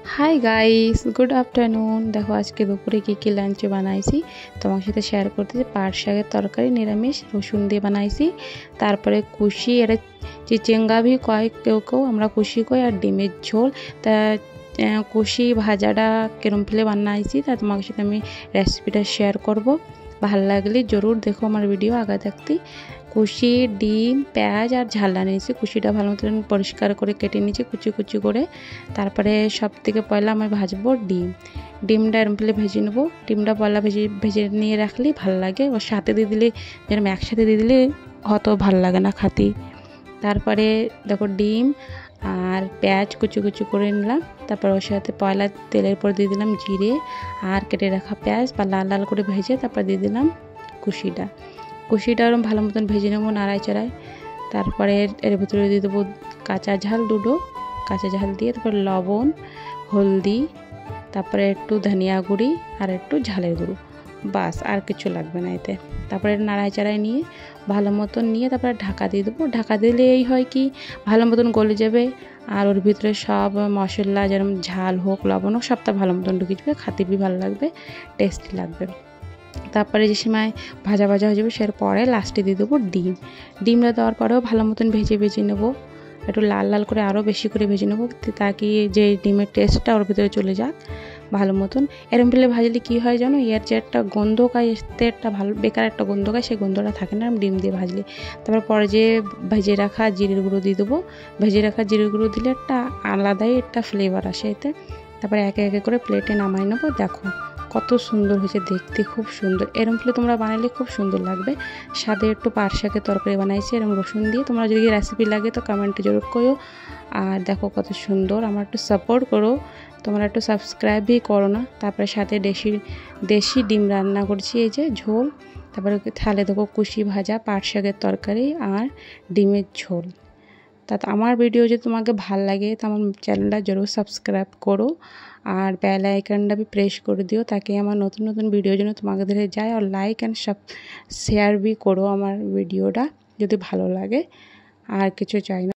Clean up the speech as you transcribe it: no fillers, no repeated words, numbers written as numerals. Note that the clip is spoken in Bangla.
Hi guys good afternoon. देखो आज के दोपहरे की लांचे बनाइছি তোমার সাথে শেয়ার করতেছি। পাট শাকের তরকারি নিরামিষ রসুন দিয়ে বানাইছি। তারপরে কুশি এটা চিচিঙ্গা भी কয় কেউ কেউ, আমরা কুশি কই। আর ডিমের ঝোল। তা কুশি ভাজাটা কেরম ফেলে বানাইছি তা তোমার সাথে আমি রেসিপিটা শেয়ার করব। ভালো লাগলে জরুর দেখো আমার ভিডিও আগে থাকতে। কুশি ডিম পেঁয়াজ আর ঝালটা নিয়েছি। কুশিটা ভালো মতন পরিষ্কার করে কেটে নিয়েছি কুচি কুচি করে। তারপরে সব থেকে পয়লা আমি ভাজবো ডিমটা এরম ফেলে ভেজে নেবো। ডিমটা পয়লা ভেজে নিয়ে রাখলে ভালো লাগে, ওর সাথে দিয়ে দিলে যেরকম একসাথে দিয়ে দিলে অত ভালো লাগে না খাতে। তারপরে দেখো ডিম আর পেঁয়াজ কুচি কুচি করে নিলাম। তারপর ওর সাথে পয়লা তেলের পর দিয়ে দিলাম জিরে আর কেটে রাখা পেঁয়াজ বা লাল লাল করে ভেজে তারপর দিয়ে দিলাম কুশিটা ওরকম ভালো মতন ভেজে নেবো নাড়ায় চাড়ায়। তারপরে এর ভিতরে দিয়ে দেবো কাঁচা ঝাল দুটো, কাঁচা ঝাল দিয়ে তারপর লবণ হলদি তারপরে একটু ধনিয়া গুঁড়ি আর একটু ঝালের গুঁড়ো, বাস আর কিছু লাগবে না এতে। তারপরে নাড়ায় চাড়ায় নিয়ে ভালো মতন নিয়ে তারপরে ঢাকা দিয়ে দেবো। ঢাকা দিলে এই হয় কি ভালো মতন গলে যাবে আর ওর ভিতরে সব মশলা যেরকম ঝাল হোক লবণ হোক সবটা ভালো মতন ঢুকে যাবে, খাতে বি ভালো লাগবে, টেস্টি লাগবে। তারপরে যে সময় ভাজা ভাজা হয়ে যাবে সের পরে লাস্টে দিয়ে দেবো ডিমটা দেওয়ার পরেও ভালো মতন ভেজে নেবো, একটু লাল লাল করে আরও বেশি করে ভেজে নেবো তাকে যে ডিমের টেস্টটা ওর ভিতরে চলে যাক ভালো মতন। এরম ফেলে ভাজলে কী হয় জানো, এর যে একটা গন্ধ খায় এতে একটা ভালো বেকার একটা গন্ধ খায়, সেই গন্ধটা থাকে না ডিম দিয়ে ভাজলে। তারপর পরে যে ভেজে রাখা জিরের গুঁড়ো দিয়ে দেবো। ভেজে রাখা জিরের গুঁড়ো দিলে একটা আলাদাই একটা ফ্লেভার আসে এতে। তারপরে একে একে করে প্লেটে নামাই নেবো। দেখো কত সুন্দর হয়েছে দেখতে, খুব সুন্দর। এরম ফলে তোমরা বানালে খুব সুন্দর লাগবে। সাথে একটু পাট শাকের তরকারি বানাইছি এরম রসুন দিয়ে। তোমরা যদি রেসিপি লাগে তো কমেন্টে জরুর করো। আর দেখো কত সুন্দর, আমার একটু সাপোর্ট করো, তোমরা একটু সাবস্ক্রাইবই করো না। তারপরে সাথে দেশি ডিম রান্না করছি এই যে ঝোল। তারপরে থালে দেখো কুশি ভাজা পাট শাকের তরকারি আর ডিমের ঝোল। তা আমার ভিডিও যদি তোমাকে ভাল লাগে তো আমার চ্যানেলটা জরুর সাবস্ক্রাইব করো আর বেল আইকনটা भी প্রেস করে দিও তাকে আমার নতুন নতুন ভিডিও যেন তোমাকে ধরে যায়। আর লাইক অ্যান্ড শেয়ার भी করো আমার ভিডিওটা যদি ভালো লাগে, আর কিছু চাই না।